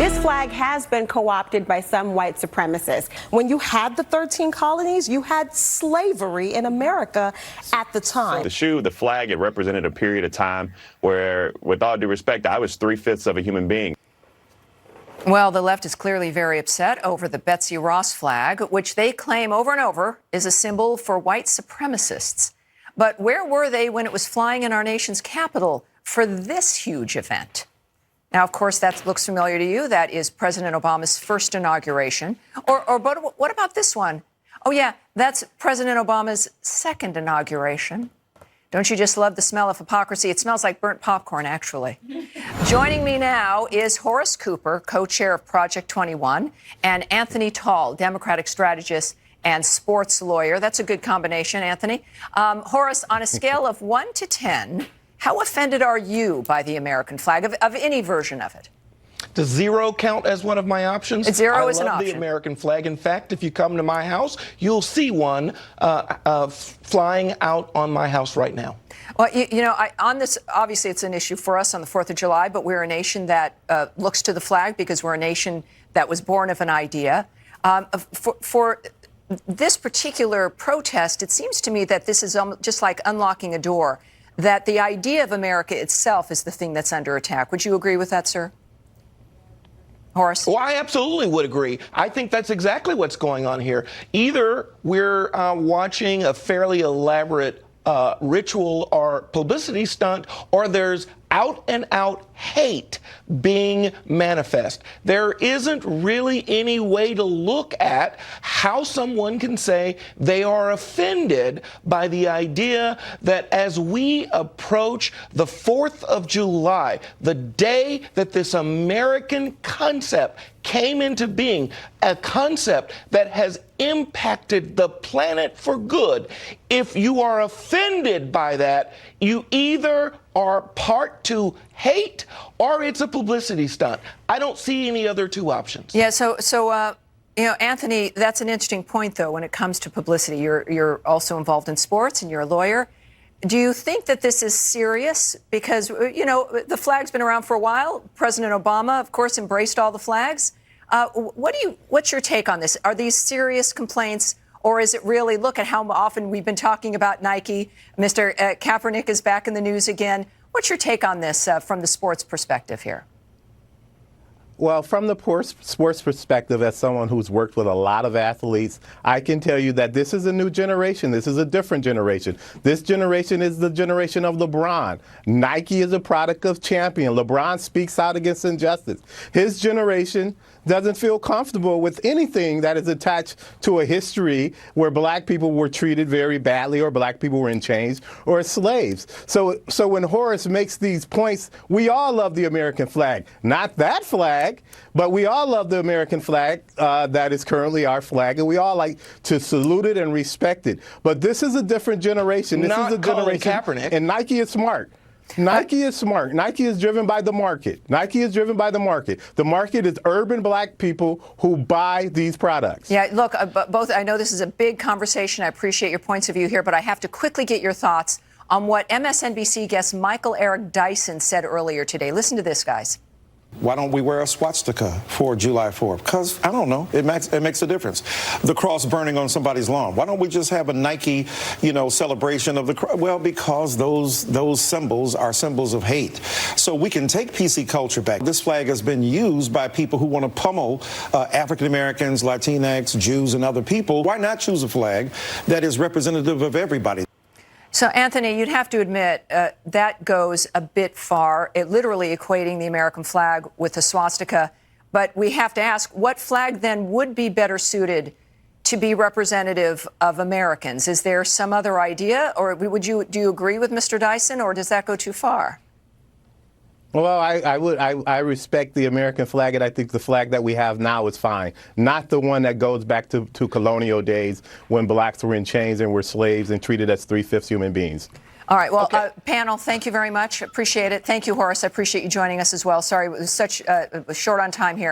This flag has been co-opted by some white supremacists. When you had the 13 colonies, you had slavery in America at the time. The flag, it represented a period of time where, with all due respect, I was 3/5 of a human being. Well, the left is clearly very upset over the Betsy Ross flag, which they claim over and over is a symbol for white supremacists. But where were they when it was flying in our nation's capital for this huge event? Now, of course, that looks familiar to you. That is President Obama's first inauguration. But what about this one? Oh, yeah, that's President Obama's second inauguration. Don't you just love the smell of hypocrisy? It smells like burnt popcorn, actually. Joining me now is Horace Cooper, co-chair of Project 21, and Anthony Tall, Democratic strategist and sports lawyer. That's a good combination, Anthony. Horace, on a scale of 1 to 10, how offended are you by the American flag, of any version of it? Does 0 count as one of my options? Zero is an option. I love the American flag. In fact, if you come to my house, you'll see one flying out on my house right now. Well, on this, obviously it's an issue for us on the 4th of July, but we're a nation that looks to the flag because we're a nation that was born of an idea. For this particular protest, it seems to me that this is just like unlocking a door, that the idea of America itself is the thing that's under attack. Would you agree with that, sir? Horace? Well, I absolutely would agree. I think that's exactly what's going on here. Either we're watching a fairly elaborate ritual or publicity stunt, or there's out and out hate being manifest. There isn't really any way to look at how someone can say they are offended by the idea that as we approach the 4th of July, the day that this American concept came into being, a concept that has impacted the planet for good, if you are offended by that, you either are part to hate or it's a publicity stunt. I don't see any other two options. Yeah, Anthony, that's an interesting point, though, when it comes to publicity. You're also involved in sports and you're a lawyer. Do you think that this is serious? Because, the flag's been around for a while. President Obama, of course, embraced all the flags. What's your take on this? Are these serious complaints? Or is it really, look at how often we've been talking about Nike. Mr. Kaepernick is back in the news again. What's your take on this from the sports perspective here? Well, from the sports perspective, as someone who's worked with a lot of athletes, I can tell you that this is a new generation. This is a different generation. This generation is the generation of LeBron. Nike is a product of champion. LeBron speaks out against injustice. His generation doesn't feel comfortable with anything that is attached to a history where black people were treated very badly or black people were in chains or as slaves. So when Horace makes these points, we all love the American flag. Not that flag, but we all love the American flag that is currently our flag, and we all like to salute it and respect it. But this is a different generation. This is a generation, Kaepernick. And Nike is smart. Nike is smart. Nike is driven by the market. Nike is driven by the market. The market is urban black people who buy these products. Yeah, look, both. I know this is a big conversation. I appreciate your points of view here, but I have to quickly get your thoughts on what MSNBC guest Michael Eric Dyson said earlier today. Listen to this, guys. Why don't we wear a swastika for July 4th? Because, I don't know, it makes a difference. The cross burning on somebody's lawn. Why don't we just have a Nike, celebration of the cross? Well, because those symbols are symbols of hate. So we can take PC culture back. This flag has been used by people who want to pummel African Americans, Latinx, Jews, and other people. Why not choose a flag that is representative of everybody? So, Anthony, you'd have to admit that goes a bit far, literally equating the American flag with the swastika. But we have to ask, what flag then would be better suited to be representative of Americans? Is there some other idea, or do you agree with Mr. Dyson, or does that go too far? Well, I respect the American flag, and I think the flag that we have now is fine. Not the one that goes back to colonial days when blacks were in chains and were slaves and treated as 3/5 human beings. All right. Well, Okay. panel, thank you very much. Appreciate it. Thank you, Horace. I appreciate you joining us as well. Sorry, it was such short on time here.